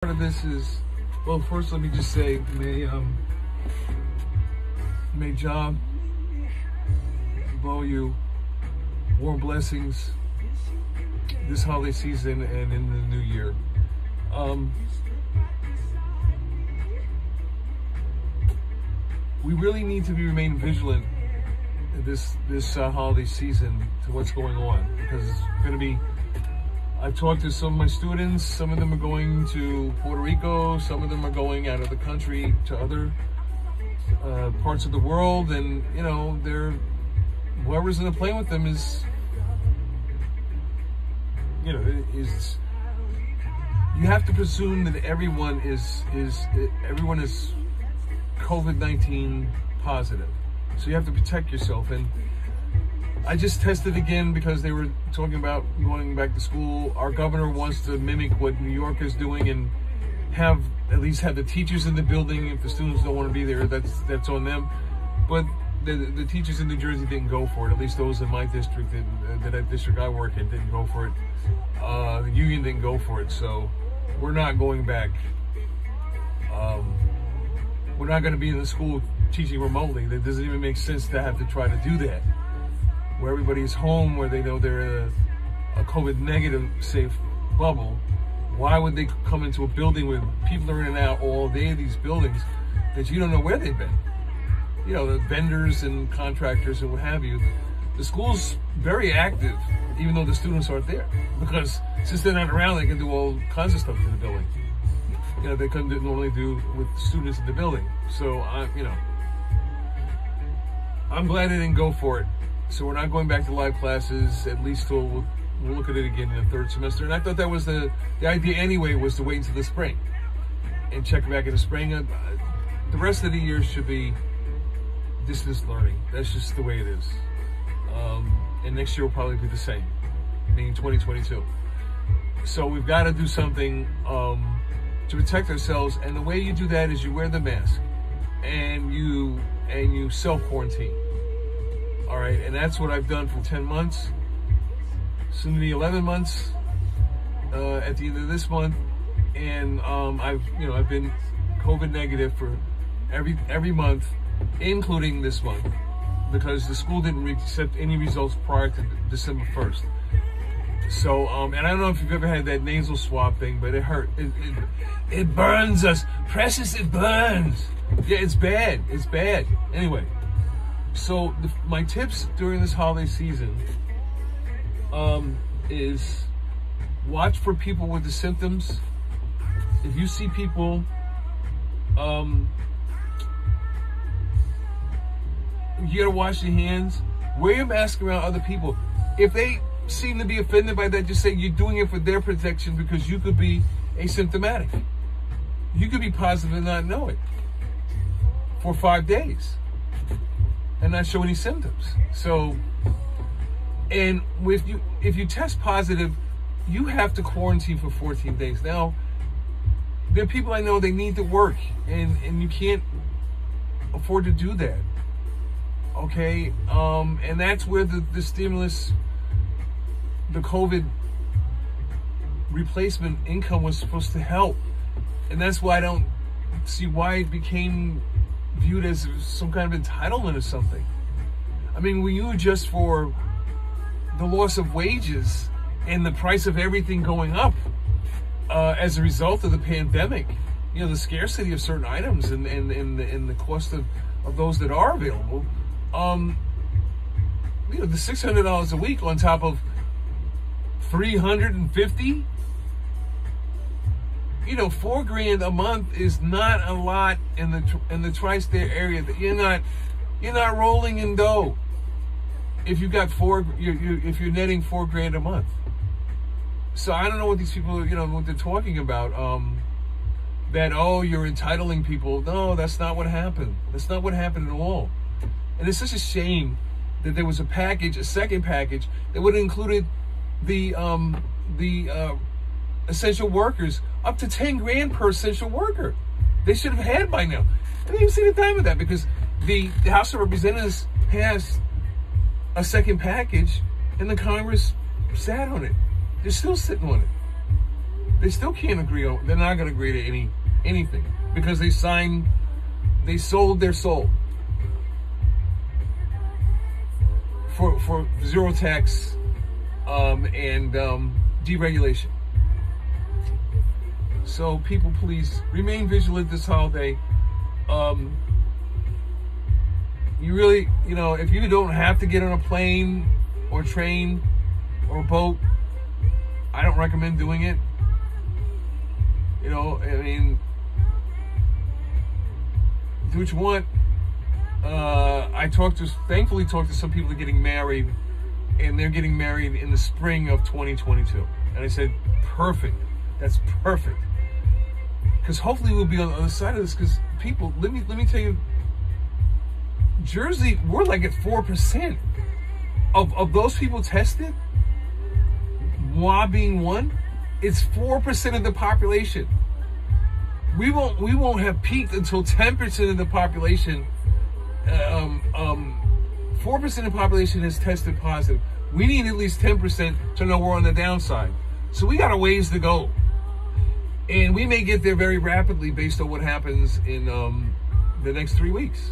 Part of this is, well, first let me just say, may Jah blow you warm blessings this holiday season and in the new year. We really need to remain vigilant this holiday season to what's going on, because it's going to be. I've talked to some of my students. Some of them are going to Puerto Rico. Some of them are going out of the country to other parts of the world, and you know, whoever's in the plane with them is, you know, is. You have to presume that everyone is COVID-19 positive, so you have to protect yourself. And I just tested again because they were talking about going back to school. Our governor wants to mimic what New York is doing and at least have the teachers in the building. If the students don't want to be there, that's on them. But the teachers in New Jersey didn't go for it. At least those in my district, that district I work in, didn't go for it. The union didn't go for it. So we're not going back. We're not going to be in the school teaching remotely. That doesn't even make sense to have to try to do that, where everybody's home, where they know they're a COVID negative safe bubble. Why would they come into a building where people are in and out all day, these buildings that you don't know where they've been? You know, the vendors and contractors and what have you. The school's very active, even though the students aren't there, because since they're not around, they can do all kinds of stuff to the building. You know, they couldn't normally do with students in the building. So, I'm glad they didn't go for it. So we're not going back to live classes, at least till we'll look at it again in the third semester. And I thought that was the idea anyway, was to wait until the spring and check back in the spring. The rest of the year should be distance learning. That's just the way it is. And next year will probably be the same, meaning 2022. So we've got to do something to protect ourselves. And the way you do that is you wear the mask and you self-quarantine. All right, and that's what I've done for 10 months, soon to be 11 months at the end of this month, and I've been COVID negative for every month, including this month, because the school didn't accept any results prior to December 1st. So, and I don't know if you've ever had that nasal swab thing, but it hurt. It burns us, Precious. It burns. Yeah, it's bad. It's bad. Anyway. So my tips during this holiday season is watch for people with the symptoms. If you see people, you gotta wash your hands. Wear your mask around other people. If they seem to be offended by that, just say you're doing it for their protection, because you could be asymptomatic. You could be positive and not know it for 5 days and not show any symptoms. So, and if you test positive, you have to quarantine for 14 days. Now, there are people I know, they need to work, and you can't afford to do that. Okay, and that's where the stimulus, the COVID replacement income was supposed to help. And that's why I don't see why it became viewed as some kind of entitlement or something. I mean, when you adjust for the loss of wages and the price of everything going up as a result of the pandemic, you know, the scarcity of certain items and the cost of those that are available, you know, the $600 a week on top of $350, you know, $4,000 a month is not a lot in the tri-state area. That you're not rolling in dough if you've got if you're netting $4,000 a month. So I don't know what these people, you know, what they're talking about. That, oh, you're entitling people. No, that's not what happened. That's not what happened at all. And it's such a shame that there was a second package that would have included the essential workers, up to $10,000 per essential worker. They should have had by now. I didn't even see the time of that, because the House of Representatives passed a second package and the Congress sat on it. They're still sitting on it. they still can't agree on. They're not going to agree to anything because they sold their soul for zero tax and deregulation. So people, please remain vigilant this holiday. You really, if you don't have to get on a plane or train or boat, I don't recommend doing it. I mean, do what you want. I thankfully talked to some people that are getting married, and they're getting married in the spring of 2022. And I said, perfect. That's perfect. Because hopefully we'll be on the other side of this. Because people, let me tell you, Jersey, we're like at 4% of those people tested. Moi being one, it's 4% of the population. We won't have peaked until 10% of the population. 4% of the population has tested positive. We need at least 10% to know we're on the downside. So we got a ways to go. And we may get there very rapidly based on what happens in the next 3 weeks.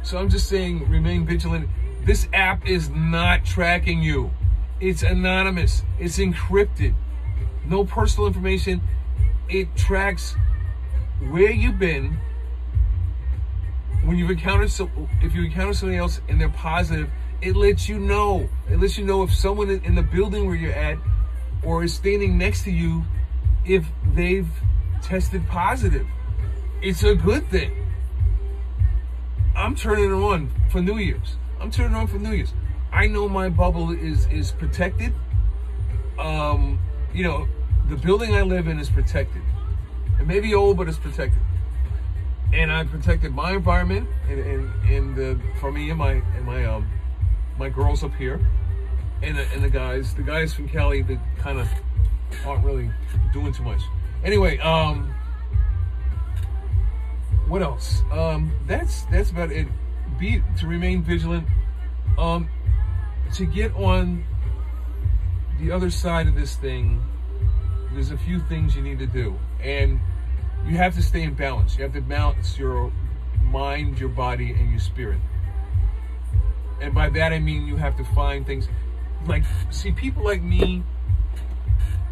So I'm just saying, remain vigilant. This app is not tracking you. It's anonymous. It's encrypted. No personal information. It tracks where you've been. When you've encountered if you encounter somebody else and they're positive, it lets you know. It lets you know if someone in the building where you're at or is standing next to you, if they've tested positive. It's a good thing. I'm turning it on for New Year's. I know my bubble is protected. The building I live in is protected. It may be old, but it's protected. And I protected my environment and for me and my girls up here, and the guys from Cali that kind of aren't really doing too much. Anyway, what else? That's about it. To remain vigilant. To get on the other side of this thing, there's a few things you need to do, and you have to stay in balance. You have to balance your mind, your body, and your spirit. And by that I mean you have to find things like, see, people like me,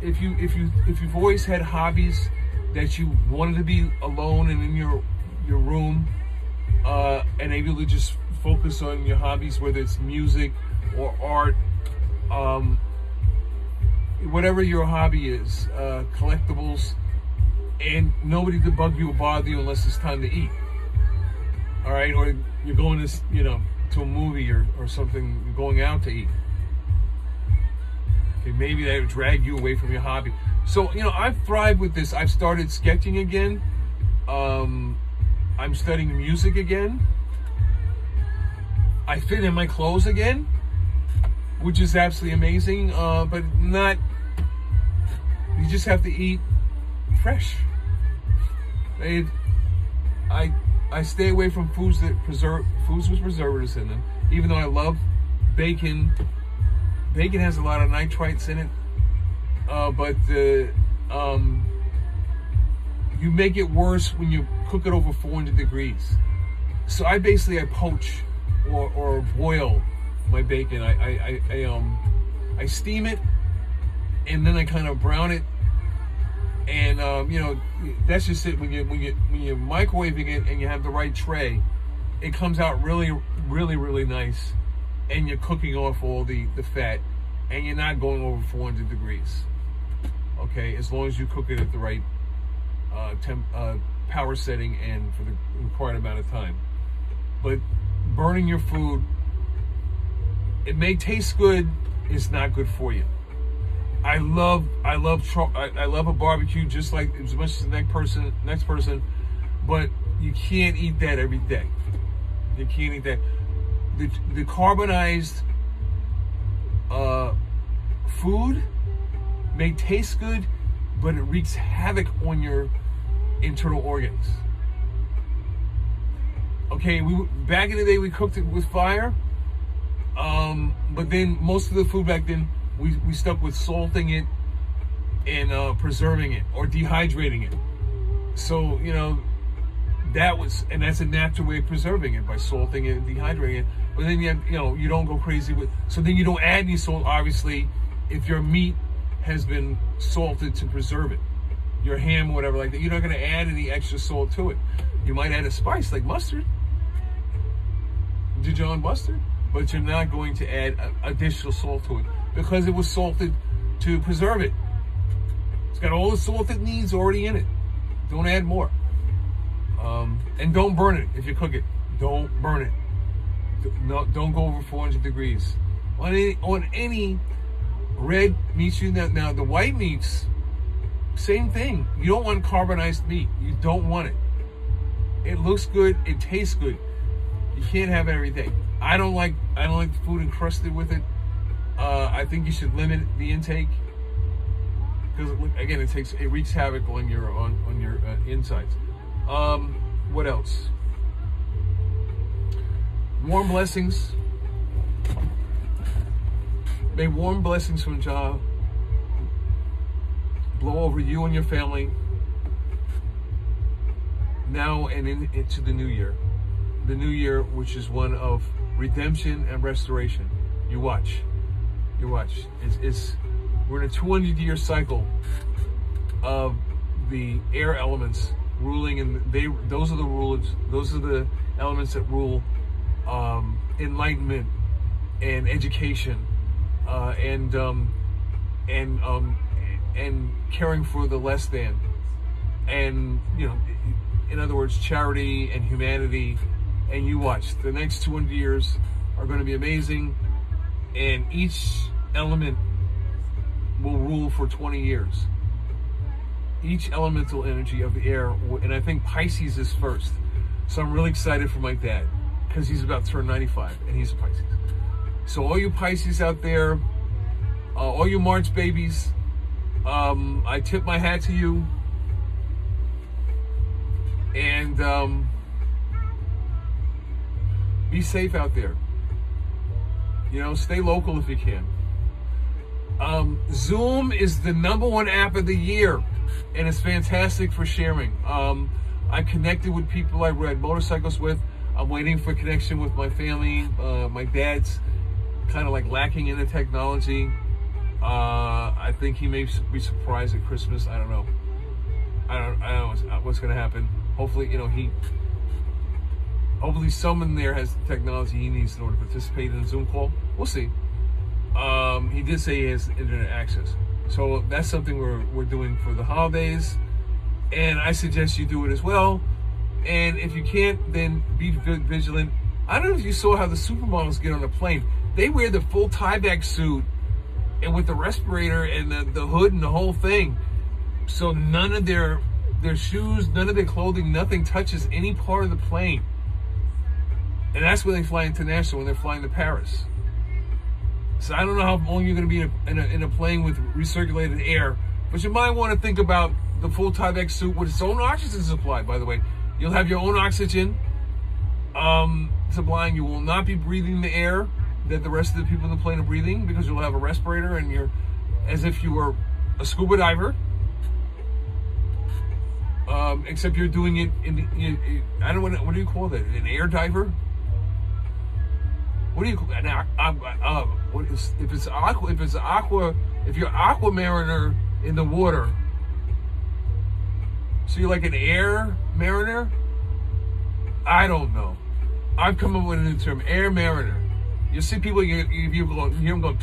if you've always had hobbies that you wanted to be alone and in your room, and able to just focus on your hobbies, whether it's music or art, whatever your hobby is, collectibles, and nobody to bug you or bother you unless it's time to eat. All right, or you're going to to a movie or something, you're going out to eat. Okay, maybe that would drag you away from your hobby. So I've thrived with this. I've started sketching again. I'm studying music again. I fit in my clothes again, which is absolutely amazing. But not. You just have to eat fresh. I stay away from foods with preservatives in them. Even though I love bacon. Bacon has a lot of nitrites in it, but you make it worse when you cook it over 400 degrees. So I poach or boil my bacon. I steam it, and then I kind of brown it. And that's just it. When you're microwaving it and you have the right tray, it comes out really, really, really nice. And you're cooking off all the fat, and you're not going over 400 degrees. Okay, as long as you cook it at the right power setting and for the required amount of time. But burning your food, it may taste good, it's not good for you. I love a barbecue just like as much as the next person, but you can't eat that every day. You can't eat that. The carbonized food may taste good, but it wreaks havoc on your internal organs. Okay, back in the day we cooked it with fire, but then most of the food back then we stuck with salting it and preserving it or dehydrating it. So, you know, that's a natural way of preserving it, by salting it and dehydrating it. But then you don't go crazy with, so then you don't add any salt, obviously, if your meat has been salted to preserve it. Your ham, whatever like that, you're not going to add any extra salt to it. You might add a spice like mustard, Dijon mustard, but you're not going to add additional salt to it because it was salted to preserve it. It's got all the salt it needs already in it. Don't add more. And don't burn it if you cook it. Don't burn it. No, don't go over 400 degrees. On any red meats, now the white meats, same thing. You don't want carbonized meat. You don't want it. It looks good. It tastes good. You can't have everything. I don't like the food encrusted with it. I think you should limit the intake because again, it wreaks havoc on your insides. What else? Warm blessings. May warm blessings from Jah blow over you and your family now and into the new year. The new year, which is one of redemption and restoration. You watch. We're in a 200-year cycle of the air elements ruling, and those are the rulers. Those are the elements that rule enlightenment and education, and caring for the less than, and in other words, charity and humanity. And you watch, the next 200 years are going to be amazing, and each element will rule for 20 years. Each elemental energy of the air, and I think Pisces is first. So I'm really excited for my dad because he's about to turn 95 and he's a Pisces. So all you Pisces out there, all you March babies, I tip my hat to you. And be safe out there. Stay local if you can. Zoom is the #1 app of the year, and it's fantastic for sharing. I connected with people I ride motorcycles with. I'm waiting for connection with my family. My dad's kind of like lacking in the technology. I think he may be surprised at Christmas. I don't know. I don't know what's going to happen. Hopefully, hopefully someone there has the technology he needs in order to participate in a Zoom call. We'll see. He did say he has internet access. So that's something we're doing for the holidays. And I suggest you do it as well. And if you can't, then be vigilant. I don't know if you saw how the supermodels get on the plane. They wear the full tie-back suit and with the respirator and the hood and the whole thing. So none of their shoes, none of their clothing, nothing touches any part of the plane. And that's when they fly international, when they're flying to Paris. So I don't know how long you're going to be in a plane with recirculated air, but you might want to think about the full tie-back suit with its own oxygen supply, by the way. You'll have your own oxygen supplying. You will not be breathing the air that the rest of the people in the plane are breathing because you'll have a respirator and you're as if you were a scuba diver. Except you're doing it I don't know, what do you call that? An air diver? What do you call it? If you're aqua mariner in the water, so you're like an air mariner? I don't know. I've come up with a new term, air mariner. You see people, you hear them go,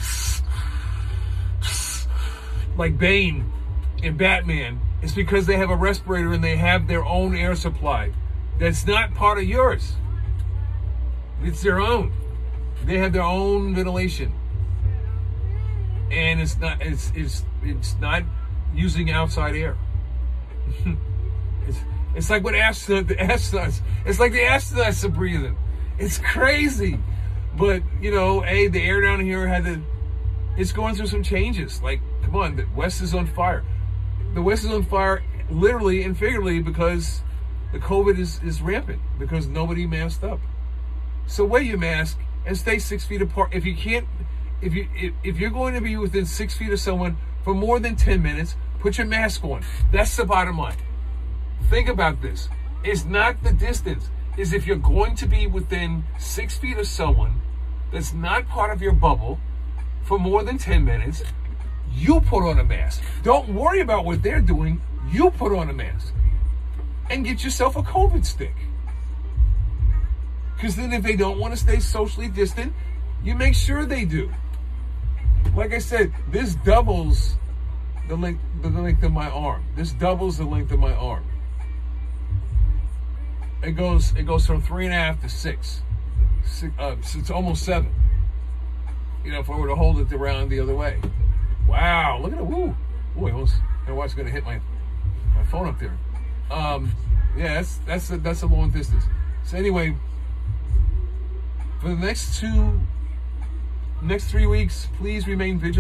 like Bane in Batman. It's because they have a respirator and they have their own air supply. That's not part of yours. It's their own. They have their own ventilation. And it's not using outside air. It's like what the astronauts. It's like the astronauts are breathing. It's crazy. But the air down here it's going through some changes. Like, come on, the West is on fire. The West is on fire literally and figuratively because the COVID is rampant because nobody masked up. So wear your mask and stay 6 feet apart. If if you're going to be within 6 feet of someone for more than 10 minutes, put your mask on. That's the bottom line. Think about this. It's not the distance. Is if you're going to be within 6 feet of someone that's not part of your bubble for more than 10 minutes, you put on a mask. Don't worry about what they're doing. You put on a mask and get yourself a COVID stick. Because then if they don't want to stay socially distant, you make sure they do. Like I said, this doubles the length of my arm. This doubles the length of my arm. It goes from 3.5 to 6. So it's almost 7. You know, if I were to hold it around the other way. Wow, look at it. Woo. Boy, my wife's gonna hit my phone up there. Yeah, that's a long distance. So anyway, for the next 3 weeks, please remain vigilant.